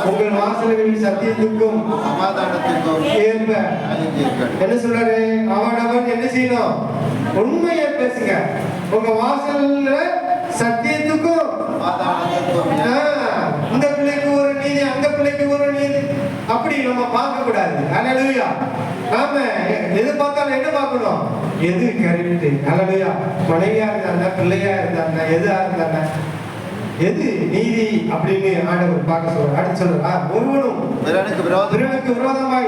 [SPEAKER 1] உங்கள் வாசல்களில் சத்தியத்துக்கும்
[SPEAKER 2] சமாதானத்துக்கும்
[SPEAKER 1] ஏற்ப. என்ன சொல்றாரு? அவனவன் என்ன செய்யணும்? உண்மையை பேசுங்க. உங்க வாசல்ல சத்தியத்துக்கும்
[SPEAKER 2] சமாதானத்துக்கும்
[SPEAKER 1] இந்த பிள்ளைக்கு ஒரு நீதி, அந்த பிள்ளைக்கு ஒரு நீதி, அப்படி நம்ம பார்க்க கூடாது. ஹல்லேலூயா. நாம எது பார்த்தாலும் என்ன பார்க்கணும்? எது கரெக்ட்? ஹல்லேலூயா. மனைவியா இருந்தாங்க, பிள்ளையா இருந்தாங்க, எதா இருந்தாங்க, எது நீதி அப்படின்னு ஆண்டவர் பார்க்க சொல்றார். அடுத்து சொல்றார், ஒருவனும் பிறனுக்கு விரோதமாய்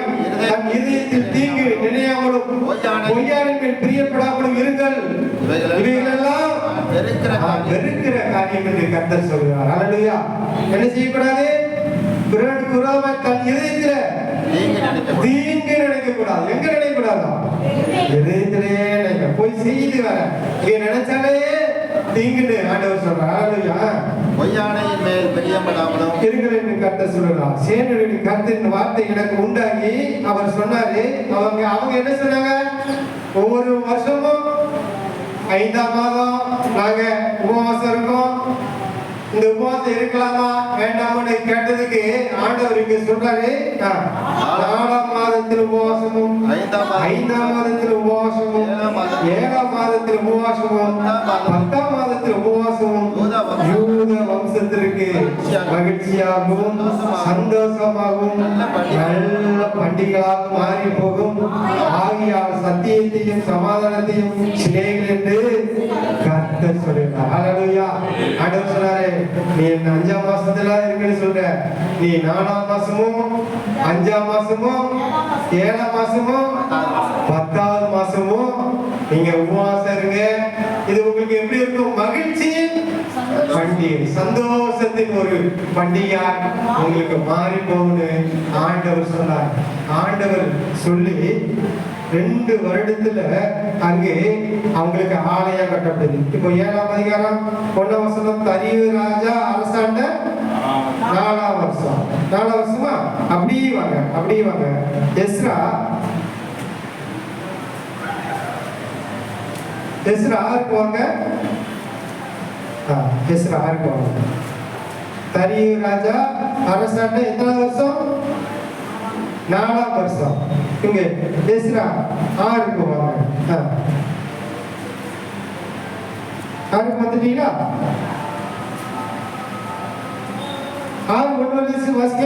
[SPEAKER 1] தன் இதயத்தில் தீங்கு நினையாமலும் பொய்யாரின் மேல் பிரியப்படாமலும் இருங்கள். இவைகளெல்லாம் வெறுக்கிற காரியம் என்று கர்த்தர் சொல்கிறார். ஹல்லேலூயா. என்ன செய்யக்கூடாது? பிறனுக்கு விரோதமாய் தன் இதயத்துல தீங்கு நினைக்க கூடாது. எங்க நினைக்க கூடாதா? இதயத்திலே நினைக்க. போய் செய்து வர இங்க நினைச்சாலே தீங்குன்னு ஆண்டவர் சொல்றார். ஹல்லேலூயா.
[SPEAKER 2] பொய்யானையின் மேல் பிரியப்படாமலும்
[SPEAKER 1] இருங்கள் என்று கர்த்தர் சொல்றார். சேனையுடைய கர்த்தரின் வார்த்தை எனக்கு உண்டாகி அவர் சொன்னாரு. அவங்க என்ன சொன்னாங்க? ஒவ்வொரு வருஷமும் 5ஆம் மாதம் நாங்க உபவாசம் இருக்கோம். இந்த உபவாசம் இருக்கலாமா வேண்டாமான்னு கேட்டதுக்கு ஆண்டவர் இங்க சொல்றாரு, 4ஆம் மாதத்தில் உபவாசமும், 5ஆம் மாதத்தில் உபவாசமும், 7ஆம் மாதத்தில் உபவாசமும், 10ஆம் மாதத்தில் உபவாசமும் யூத வம்சத்திற்கு மகிழ்ச்சியாகவும் சந்தோஷமாகவும் நல்ல பண்டிகையாக மாறி போகும். ஆகியால் சத்தியத்தையும் சமாதானத்தையும் சிலைகள் என்று கர்த்தர் சொல்கிறார். ஹல்லேலூயா. ஆண்டவர் சொன்னாரு, நீ 5ஆம் மாசத்துல இருக்குன்னு சொல்ற, நீ 4ஆம் மாசமும் 5ஆம் மாசமும் 7ஆம் மாசமும் 10ஆவது மாசமும் நீங்க உபவாசம் இருங்க. இது உங்களுக்கு எப்படி இருக்கும்? மகிழ்ச்சி பண்டிகை, சந்தோஷத்தின் ஒரு பண்டிகை உங்களுக்கு மாறி போகும்னு ஆண்டவர் சொன்னார். ஆண்டவர் சொல்லி 2 வருடத்துல அங்கே அவங்களுக்கு ஆலயம் கட்டப்பட்டது. இப்போ 7ஆம் அதிகாரம் 1ஆம் வசனம், தரியு ராஜா அரசாண்ட 4ஆம் வருஷம். 4ஆம் வருஷமா? அப்படியே வாங்க. எஸ்ரா 6க்கு வாங்க. எஸ்ரா 6க்கு வாங்க. தரியு ராஜா அரசாண்ட எத்தனை வருஷம்? 4ஆம் வருஷம். இங்க எஸ்ரா 6க்கு வாங்க. 6க்கு வந்துட்டீங்களா? 6:1 வாசிக்க.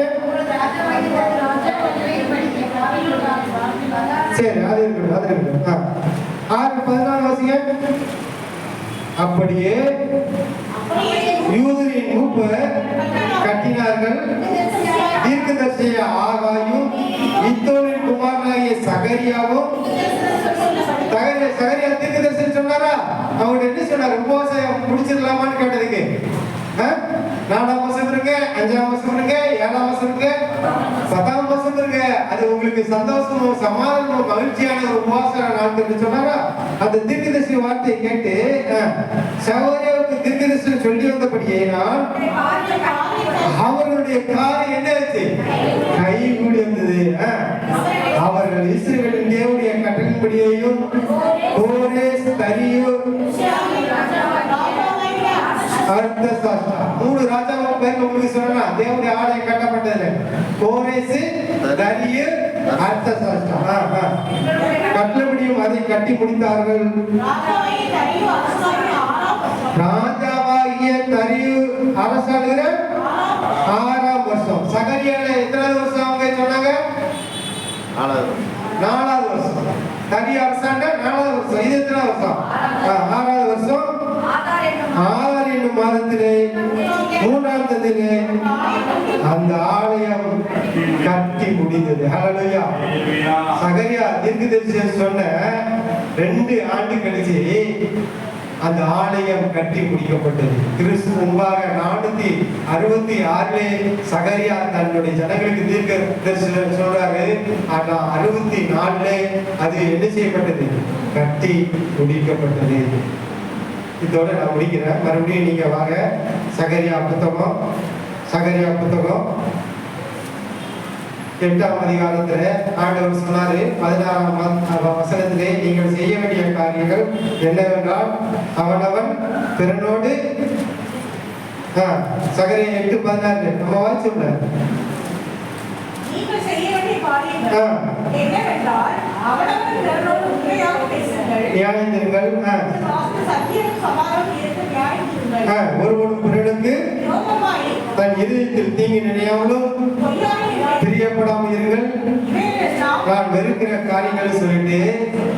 [SPEAKER 1] சரி, அது இருக்கட்டும். 6:14 வாசிக்க. அப்படியே யூதரின் மூப்பர் கட்டினார்கள். தீர்க்கதரிசிய ஆகாயும் இத்தோனின் குமாரனாகிய சகரியாவும். சகரியா தீர்க்கதரிசி சொன்னாரா? அவங்க என்ன சொன்னார்? உபவாசம் முடிச்சிடலாமான்னு கேட்டதுக்கு 4ஆம் மாசம் இருங்க, 5ஆம் மாசம் இருங்க, 7ஆம் மாசம் இருங்க, 10ஆம் மாசம் இருங்க, அது உங்களுக்கு சந்தோஷமும் சமாதானமும் மகிழ்ச்சியான ஒரு உபவாச நாட்கள் சொன்னாரா? அந்த தீர்க்கதரிசி வார்த்தையை கேட்டு சகோதரியாவுக்கு தீர்க்கதரிசி சொல்லி வந்தபடியே அவர்களுடைய காரியம் என்ன ஆச்சு? கை கூடி வந்தது. அவர்கள் இஸ்ரவேலின் தேவனுடைய கட்டளைப்படியையும் கோரேஸ், தரியு, அர்த்தசாஸ்டா 3 ராஜாவை பேர் உங்களுக்கு சொன்னா தேவனுடைய ஆலயம் கட்டப்பட்டது. கோரேஸ், தரியு, அர்த்தசாஸ்டா கட்டளைப்படியும் அதை கட்டி முடித்தார்கள். ராஜாவாகிய தரியு அரசாளுகிற 6ஆம் வருஷம். சகரியால எத்தனாவது வருஷம் அவங்க சொன்னாங்க? 4ஆவது வருஷம். தரியு அரசாண்ட 4ஆவது வருஷம். இது எத்தனாவது வருஷம்? 6ஆவது வருஷம். ஆதார் என்னும் மாதத்திலே 3ஆம் தேதியிலே அந்த ஆலயம் கட்டி முடிந்தது. ஹல்லேலூயா. சகரியா தீர்க்கதரிசி சொன்ன 2 ஆண்டு கழிச்சு அந்த ஆலயம் கட்டி முடிக்கப்பட்டது. கிறிஸ்து முன்பாக 466 சகரியா தன்னுடைய ஜனங்களுக்கு தீர்க்க தரிசனம் சொல்றாரு. ஆனா 64 அது என்ன செய்யப்பட்டது? கட்டி முடிக்கப்பட்டது. இதோட நான் முடிக்கிறேன். மறுபடியும் நீங்க வாங்க. சகரியா புத்தகம் 8ஆம் அதிகாரத்துல ஆண்டவர் சொன்னாரு 16ஆம் வசனத்திலே, நீங்கள் செய்ய வேண்டிய காரியங்கள் என்னவென்றால் அவனவன் பிறனோடு சகரியா 8:16 நம்ம வாசிச்சோம்ல.
[SPEAKER 4] நீங்கள் செய்ய வேண்டிய காரியங்கள் என்னவென்றால் அவனவன் பிறனோடு உண்மையாக பேசுங்கள்,
[SPEAKER 1] நியாயந்திருங்கள்,
[SPEAKER 4] சத்தியம் சமாதானம் இருக்க நியாயந்திருங்கள்,
[SPEAKER 1] ஒருவன் பிறனுக்கு
[SPEAKER 4] யோகமாய்
[SPEAKER 1] தன் இதயத்தில் தீங்கு நினையாமலும் பிரியப்படாமல் இருங்கள், நான் வெறுக்கிற காரியங்கள் சொல்லிட்டு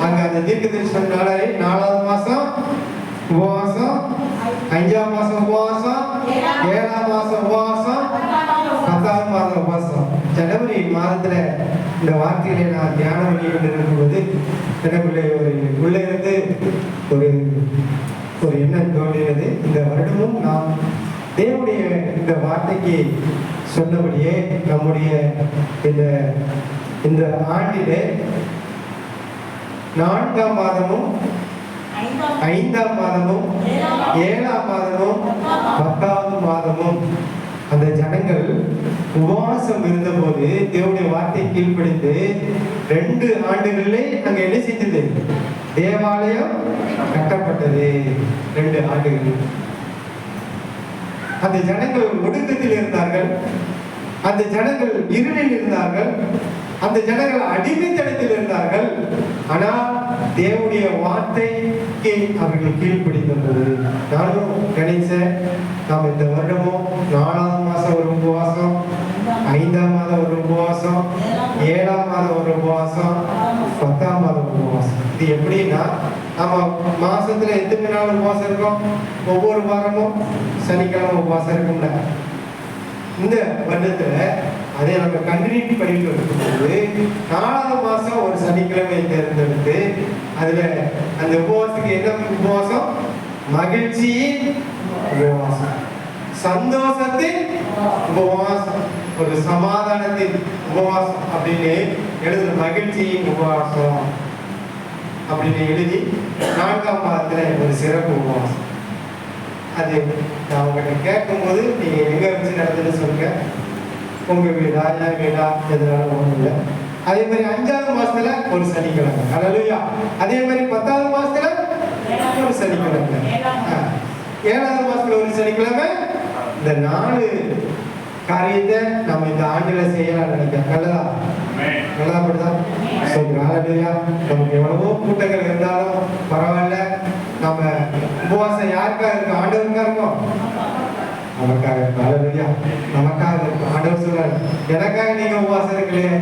[SPEAKER 1] அங்க அந்த தீர்க்கதரிசனம் 4வது மாசம் உபவாசம், 5ஆம் மாசம் உபவாசம், 7ஆம் மாசம் உபவாசம், 10ஆம் மாதம் உபவாசம். ஜனவரி மாதத்துல இந்த வார்த்தையில நான் தியானம் பண்ணி கொண்டிருக்கும் போது எனக்குள்ளே உள்ளே இருந்து ஒரு எண்ணம் தோன்றினது. இந்த வருடமும் நாம் தேவனுடைய இந்த வார்த்தைக்கு சொன்னபடியே நம்முடைய இந்த ஆண்டிலே 4ஆம் மாதமும் 5ஆம் மாதமும் 7ஆம் மாதமும் 10ஆவது மாதமும் அந்த ஜனங்கள் உபவாசம் இருந்தபோது தேவனுடைய வார்த்தை கீழ்ப்படிந்து 2 ஆண்டுகளிலே அங்க என்ன செஞ்சது? தேவாலயம் கட்டப்பட்டது. 2 ஆண்டுகள் அந்த ஜனங்கள் ஒடுக்கத்தில் இருந்தார்கள். அந்த ஜனங்கள் இருளில் இருந்தார்கள். அந்த ஜனங்கள் அடிமைத்தனத்தில் இருந்தார்கள். ஆனால் தேவனுடைய வார்த்தைக்கு அவர்கள் கீழ்ப்படிந்தது. நானும் நினைச்சேன், நாம் இந்த வருடமும் 4ஆம் மாசம் ஒரு உபவாசம், 5ஆம் மாதம் ஒரு உபவாசம், 7ஆம் மாதம் ஒரு உபவாசம், 10ஆம் மாதம் உபவாசம். இது எப்படின்னா, நம்ம மாசத்துல எத்தனை நாள் உபவாசம் இருக்கோம்? ஒவ்வொரு வாரமும் சனிக்கிழமை உபவாசம் இருக்கும்ல. இந்த வருடத்துல அதை நம்ம கண்டினியூ பண்ணிட்டு இருக்கும்போது 4ஆவது மாசம் ஒரு சனிக்கிழமை தேர்ந்தெடுத்து அதுல அந்த உபவாசத்துக்கு என்ன உபவாசம்? மகிழ்ச்சியின் உபவாசம், சந்தோஷத்தின் உபவாசம், ஒரு சமாதானத்தின் உபவாசம் அப்படின்னு எழுதுற. மகிழ்ச்சியின் உபவாசம் அப்படின்னு எழுதி 4ஆம் மாதத்துல ஒரு சிறப்பு உபவாசம். அது நான் உங்ககிட்ட கேட்கும்போது நீங்க எங்க வச்சு நடந்துன்னு சொல்லுங்க. உங்க வீடா, என் வீடா, எதுனாலும் ஒண்ணும் இல்லை. அதே மாதிரி 5ஆவது மாசத்துல ஒரு சனிக்கிழமை, அல்லேலூயா. அதே மாதிரி 10ஆவது மாசத்துல ஒரு சனிக்கிழமை, 7ஆவது மாசத்துல ஒரு சனிக்கிழமை. இந்த 4 காரியத்தை நம்ம இந்த ஆண்டுல செய்யலாம் நினைக்கிறேன். நல்லதா? நல்லா அப்படிதான் சொல்றேன். அல்லேலூயா. நமக்கு எவ்வளவோ கூட்டங்கள் இருந்தாலும் பரவாயில்ல. நம்ம உபவாசம் யாருக்காக இருக்கும்? ஆண்டவருக்கா இருக்கும், நமக்காக இருக்கும். அல்லேலூயா. நமக்காக இருக்கும். ஆண்டவர் சொல்றாரு, எனக்காக நீங்க உபவாசம் இருக்கலையே,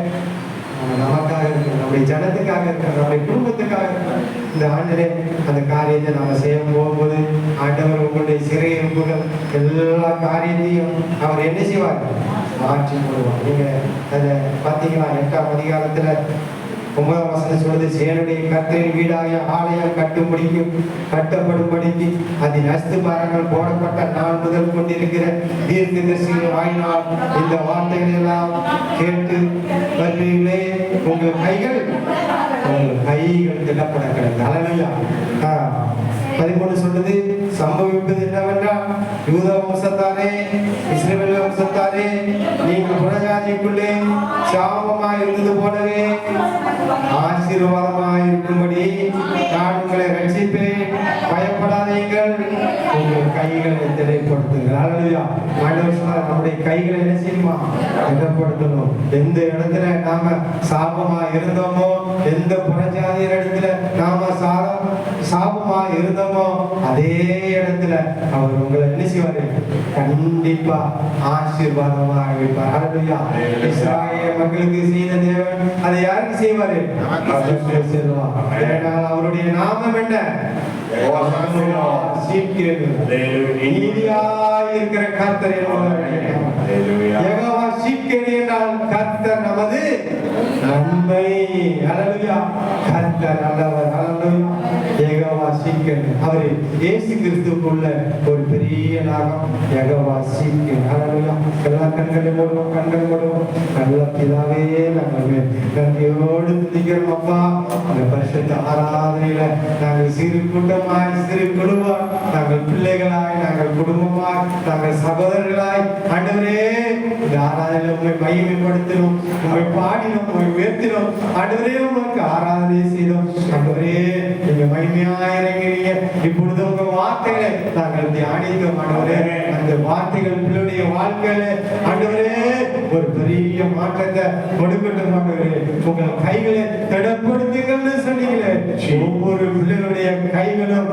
[SPEAKER 1] நமக்காக இருக்கு, நம்முடைய ஜனத்துக்காக இருக்கு, நம்முடைய குடும்பத்துக்காக இருக்கு. இந்த ஆண்டிலே அந்த காரியத்தை நாம செய்ய போகும்போது ஆண்டவர் உங்களுடைய சிறை இருப்புகள் எல்லா காரியத்தையும் அவர் என்ன செய்வார்? மாற்றி போடுவார். நீங்க அதை பார்த்தீங்கன்னா 8ஆம் அதிகாரத்துல 9ஆம் வசனம் சொல்லுது, சேனுடைய கர்த்தரின் வீடாகிய ஆலயம் கட்டப்படும்படிக்கு அதன் அஸ்திபாரங்கள் போடப்பட்ட நாள் முதல் கொண்டிருக்கிற தீர்க்கதரிசியின் வாயினால் இந்த வார்த்தைகள் எல்லாம் கேட்டு வருவீர்களே, உங்கள் கைகள் திடப்பட கிடக்கு. அல்லேலூயா. 13 சொல்லுது, சம்பவிப்பது என்னவென்றால், யூதா வம்சத்தாரே, இஸ்ரவேல் வம்சத்தாரே, நீங்கள் புறஜாதிக்குள்ளே சாபமாய் இருந்தது போலவே ஆசீர்வாதமாய் இருக்கும்படி நான் உங்களை ரட்சிப்பேன், பயப்படாதீர்கள், உங்கள் கைகளை திடப்படுத்துங்கள். அல்லேலூயா. ஆண்டவர் சொன்னார், நம்முடைய கைகளை என்ன செய்யுமா? திடப்படுத்தணும். எந்த இடத்துல நாம சாபமா இருந்தோமோ, எந்த புறஜாதியர் இடத்துல நாம சாபமா இருந்தோமோ, அதே இடத்துல அவர் உங்களை என்ன செய்வாரு? கண்டிப்பா ஆசீர்வாதமா வைப்பார். அல்லேலூயா. இஸ்ராயேல் மக்களுக்கு செய்த தேவன் அதை யாருக்கு செய்வாரு? அவருடைய நாமம் என்ன? நீதியாயிருக்கிற கர்த்தர் யெகோவா சீக்கேடு என்றால் கர்த்தர் நமது நன்மை. அல்லேலூயா. கர்த்தர் நல்லவர். அல்லேலூயா. யெகோவா சீக்கேடு அவரை இயேசு கிறிஸ்துவுக்குள்ள ஒரு பெரிய நாகம் யெகோவா சீக்கிரம். ஹல்லேலூயா. எல்லா கண்களையும் மூடுவோம், கண்கள் மூடுவோம். நல்ல பிதாவே, நாங்கள் நன்றியோடு துதிக்கிறோம் அப்பா. இந்த பரிசுத்த ஆராதனையில நாங்கள் சிறு கூட்டமாய், சிறு குடும்பம், நாங்கள் பிள்ளைகளாய், நாங்கள் குடும்பமாய், நாங்கள் சகோதரர்களாய் ஆண்டவரே இந்த ஆராதனையில உண்மை மகிமைப்படுத்தினோம், உண்மை பாடினோம், உண்மை உயர்த்தினோம். ஆண்டவரே உமக்கு ஆராதனை செய்தோம். ஆண்டவரே நீங்க மகிமையா இறங்கிறீங்க. இப்பொழுது உங்க வார்த்தைகளை நாங்கள் தியானித்தோம். ஆண்டவரே அந்த வார்த்தைகள் பிள்ளைடைய வாழ்க்கையில ஆண்டவரே ஒரு பெரிய மாற்றத்தை கொடுக்கட்டும். ஆண்டவரே உங்கள் கைகளை திடப்படுத்துங்கள்னு சொன்னீங்களே, ஒவ்வொரு பிள்ளைகளுடைய கைகளும்